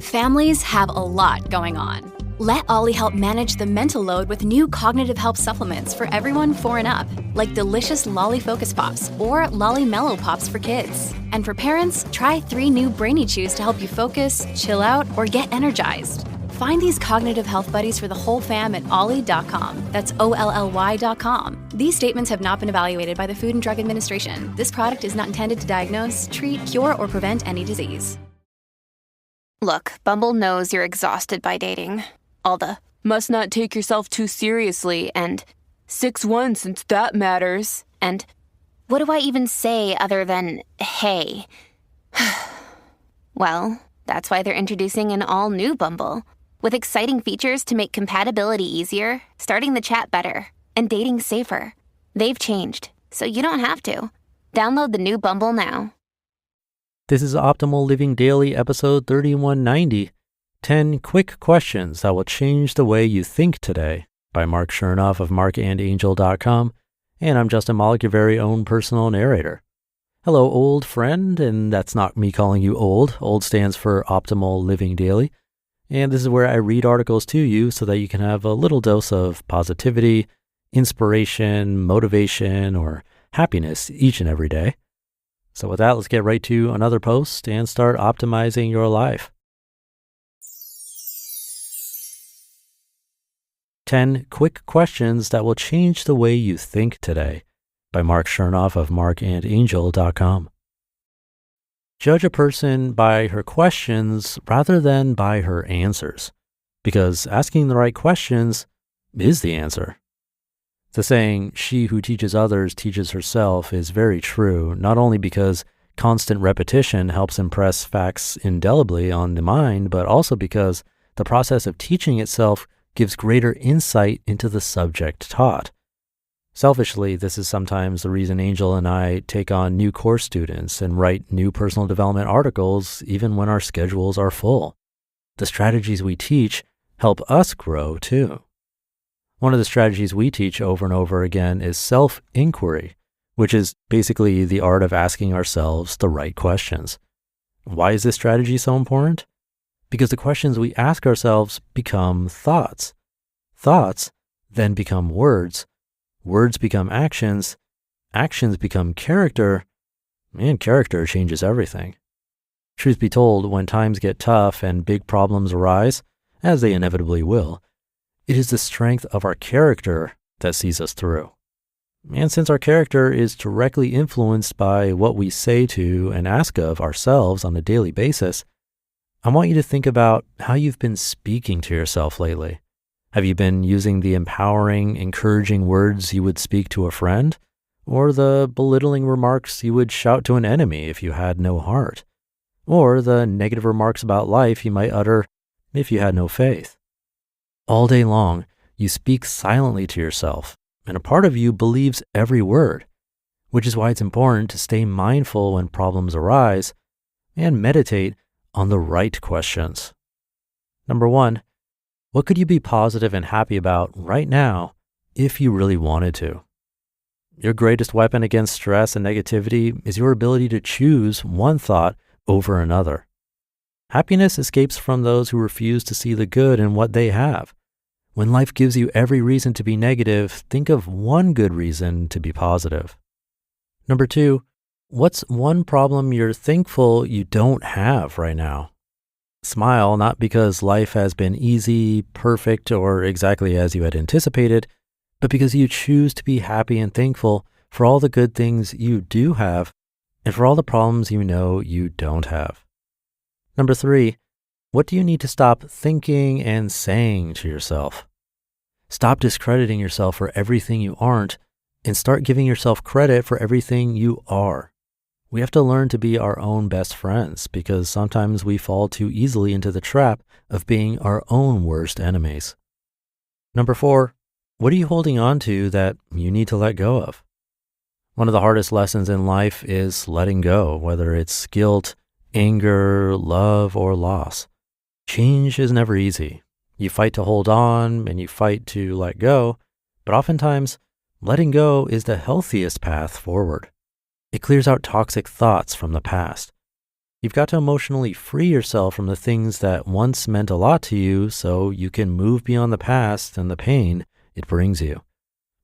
Families have a lot going on. Let Ollie help manage the mental load with new cognitive help supplements for everyone 4 and up, like delicious Lolly Focus Pops or Lolly Mellow Pops for kids. And for parents, try 3 new Brainy Chews to help you focus, chill out, or get energized. Find these cognitive health buddies for the whole fam at ollie.com. That's OLLY.com. These statements have not been evaluated by the Food and Drug Administration. This product is not intended to diagnose, treat, cure, or prevent any disease. Look, Bumble knows you're exhausted by dating. All the, must not take yourself too seriously, and 6'1" since that matters, and what do I even say other than, hey? Well, that's why they're introducing an all-new Bumble, with exciting features to make compatibility easier, starting the chat better, and dating safer. They've changed, so you don't have to. Download the new Bumble now. This is Optimal Living Daily, episode 3190, 10 Quick Questions That Will Change the Way You Think Today, by Marc Chernoff of marcandangel.com, and I'm Justin Malik, your very own personal narrator. Hello, old friend, and that's not me calling you old. Old stands for Optimal Living Daily, and this is where I read articles to you so that you can have a little dose of positivity, inspiration, motivation, or happiness each and every day. So with that, let's get right to another post and start optimizing your life. 10 Quick Questions That Will Change the Way You Think Today, by Marc Chernoff of marcandangel.com. Judge a person by her questions rather than by her answers, because asking the right questions is the answer. The saying, she who teaches others teaches herself, is very true, not only because constant repetition helps impress facts indelibly on the mind, but also because the process of teaching itself gives greater insight into the subject taught. Selfishly, this is sometimes the reason Angel and I take on new course students and write new personal development articles even when our schedules are full. The strategies we teach help us grow too. One of the strategies we teach over and over again is self-inquiry, which is basically the art of asking ourselves the right questions. Why is this strategy so important? Because the questions we ask ourselves become thoughts. Thoughts then become words. Words become actions. Actions become character. And character changes everything. Truth be told, when times get tough and big problems arise, as they inevitably will, it is the strength of our character that sees us through. And since our character is directly influenced by what we say to and ask of ourselves on a daily basis, I want you to think about how you've been speaking to yourself lately. Have you been using the empowering, encouraging words you would speak to a friend, or the belittling remarks you would shout to an enemy if you had no heart, or the negative remarks about life you might utter if you had no faith? All day long, you speak silently to yourself, and a part of you believes every word, which is why it's important to stay mindful when problems arise and meditate on the right questions. Number 1, what could you be positive and happy about right now if you really wanted to? Your greatest weapon against stress and negativity is your ability to choose one thought over another. Happiness escapes from those who refuse to see the good in what they have. When life gives you every reason to be negative, think of one good reason to be positive. Number 2, what's one problem you're thankful you don't have right now? Smile, not because life has been easy, perfect, or exactly as you had anticipated, but because you choose to be happy and thankful for all the good things you do have and for all the problems you know you don't have. Number 3, what do you need to stop thinking and saying to yourself? Stop discrediting yourself for everything you aren't and start giving yourself credit for everything you are. We have to learn to be our own best friends because sometimes we fall too easily into the trap of being our own worst enemies. Number 4, what are you holding on to that you need to let go of? One of the hardest lessons in life is letting go, whether it's guilt, anger, love, or loss. Change is never easy. You fight to hold on and you fight to let go, but oftentimes letting go is the healthiest path forward. It clears out toxic thoughts from the past. You've got to emotionally free yourself from the things that once meant a lot to you so you can move beyond the past and the pain it brings you.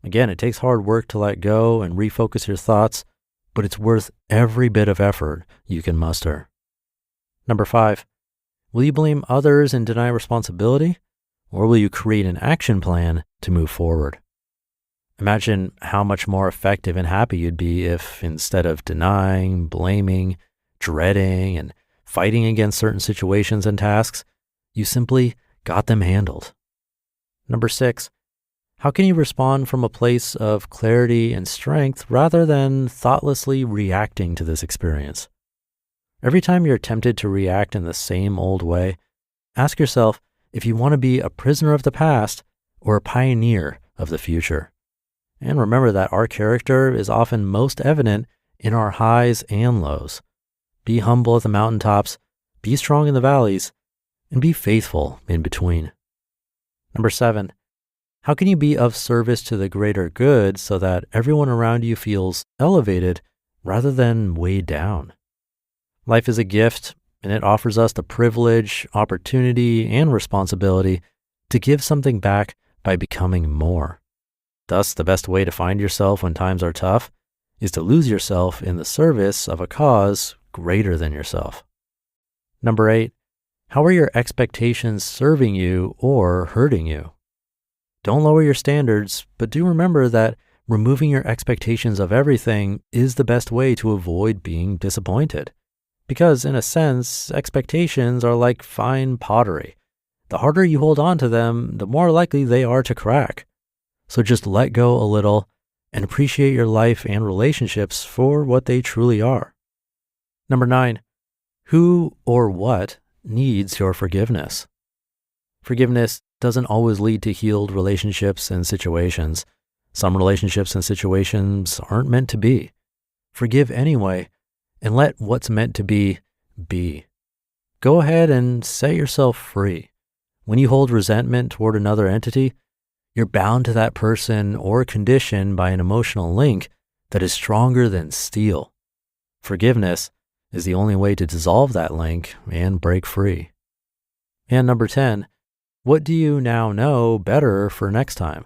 Again, it takes hard work to let go and refocus your thoughts, but it's worth every bit of effort you can muster. Number 5, will you blame others and deny responsibility, or will you create an action plan to move forward? Imagine how much more effective and happy you'd be if, instead of denying, blaming, dreading, and fighting against certain situations and tasks, you simply got them handled. Number 6, how can you respond from a place of clarity and strength rather than thoughtlessly reacting to this experience? Every time you're tempted to react in the same old way, ask yourself if you want to be a prisoner of the past or a pioneer of the future. And remember that our character is often most evident in our highs and lows. Be humble at the mountaintops, be strong in the valleys, and be faithful in between. Number 7, how can you be of service to the greater good so that everyone around you feels elevated rather than weighed down? Life is a gift, and it offers us the privilege, opportunity, and responsibility to give something back by becoming more. Thus, the best way to find yourself when times are tough is to lose yourself in the service of a cause greater than yourself. Number 8, how are your expectations serving you or hurting you? Don't lower your standards, but do remember that removing your expectations of everything is the best way to avoid being disappointed. Because in a sense, expectations are like fine pottery. The harder you hold on to them, the more likely they are to crack. So just let go a little and appreciate your life and relationships for what they truly are. Number 9, who or what needs your forgiveness? Forgiveness doesn't always lead to healed relationships and situations. Some relationships and situations aren't meant to be. Forgive anyway, and let what's meant to be. Go ahead and set yourself free. When you hold resentment toward another entity, you're bound to that person or condition by an emotional link that is stronger than steel. Forgiveness is the only way to dissolve that link and break free. And number 10, what do you now know better for next time?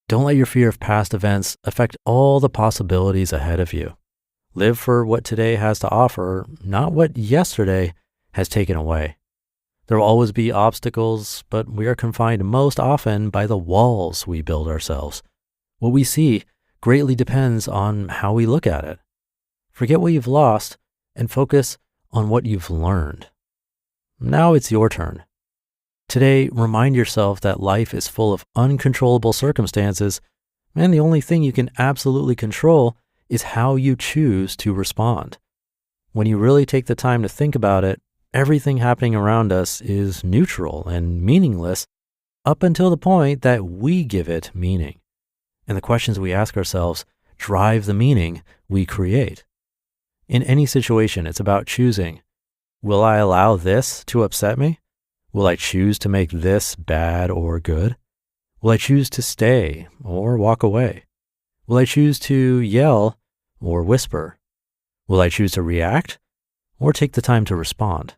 Don't let your fear of past events affect all the possibilities ahead of you. Live for what today has to offer, not what yesterday has taken away. There will always be obstacles, but we are confined most often by the walls we build ourselves. What we see greatly depends on how we look at it. Forget what you've lost and focus on what you've learned. Now it's your turn. Today, remind yourself that life is full of uncontrollable circumstances, and the only thing you can absolutely control is how you choose to respond. When you really take the time to think about it, everything happening around us is neutral and meaningless up until the point that we give it meaning. And the questions we ask ourselves drive the meaning we create. In any situation, it's about choosing. Will I allow this to upset me? Will I choose to make this bad or good? Will I choose to stay or walk away? Will I choose to yell or whisper? Will I choose to react or take the time to respond?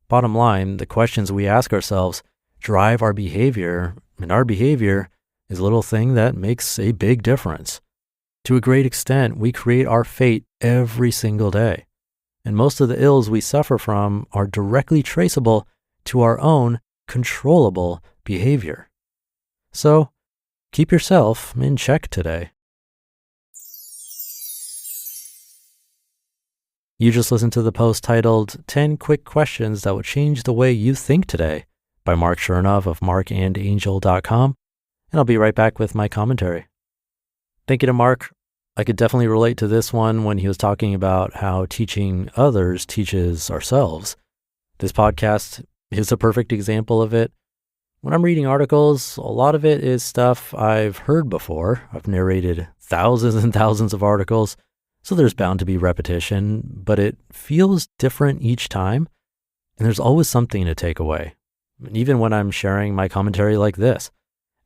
Bottom line, the questions we ask ourselves drive our behavior, and our behavior is a little thing that makes a big difference. To a great extent, we create our fate every single day, and most of the ills we suffer from are directly traceable to our own controllable behavior. So, keep yourself in check today. You just listened to the post titled 10 Quick Questions That Will Change the Way You Think Today by Marc Chernoff of marcandangel.com, and I'll be right back with my commentary. Thank you to Marc. I could definitely relate to this one when he was talking about how teaching others teaches ourselves. This podcast is a perfect example of it. When I'm reading articles, a lot of it is stuff I've heard before. I've narrated thousands and thousands of articles, so there's bound to be repetition, but it feels different each time, and there's always something to take away. Even when I'm sharing my commentary like this,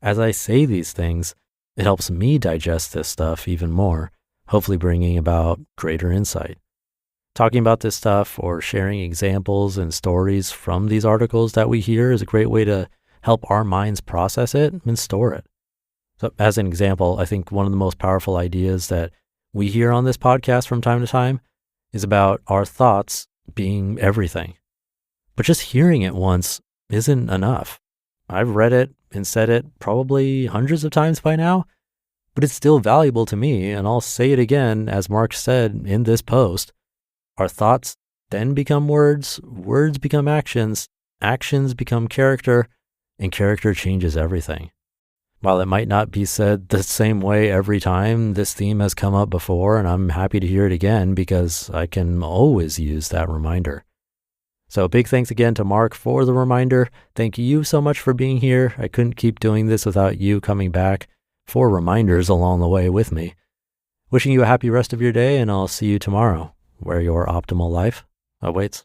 as I say these things, it helps me digest this stuff even more, hopefully bringing about greater insight. Talking about this stuff or sharing examples and stories from these articles that we hear is a great way to help our minds process it and store it. So as an example, I think one of the most powerful ideas that we hear on this podcast from time to time is about our thoughts being everything. But just hearing it once isn't enough. I've read it and said it probably hundreds of times by now, but it's still valuable to me, and I'll say it again, as Marc said in this post. Our thoughts then become words, words become actions, actions become character, and character changes everything. While it might not be said the same way every time, this theme has come up before, and I'm happy to hear it again because I can always use that reminder. So big thanks again to Marc for the reminder. Thank you so much for being here. I couldn't keep doing this without you coming back for reminders along the way with me. Wishing you a happy rest of your day, and I'll see you tomorrow, where your optimal life awaits.